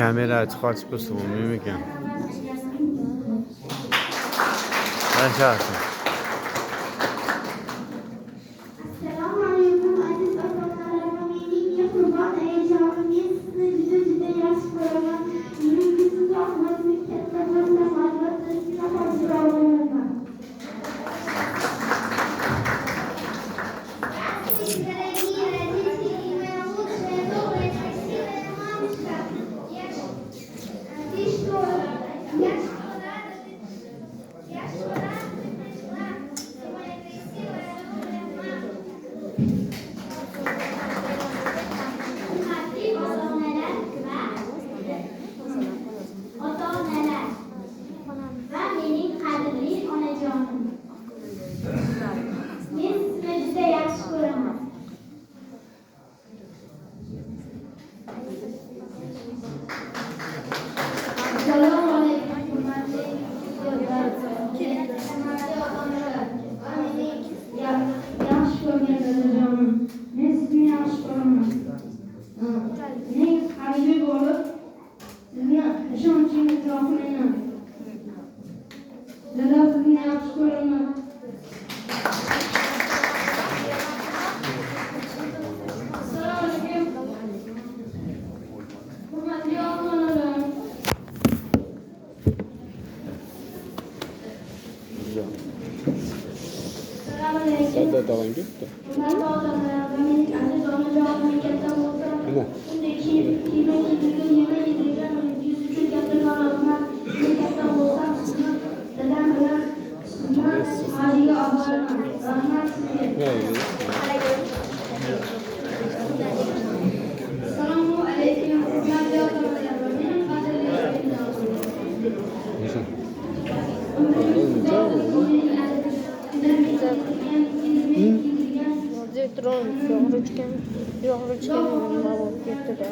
Kamera açık açıp olsa olmuyor mu ki? Aşağısı. Selamünaleyküm aziz vatandaşlarıma, minik kurban heyecanım, yesine güzel yaş koyamam, mümkünsüz olmaz, mükemmel varlıklarına hazır olmalılar. Sada davam gitti. Yo'g'richgan nima bo'lib ketdi-da.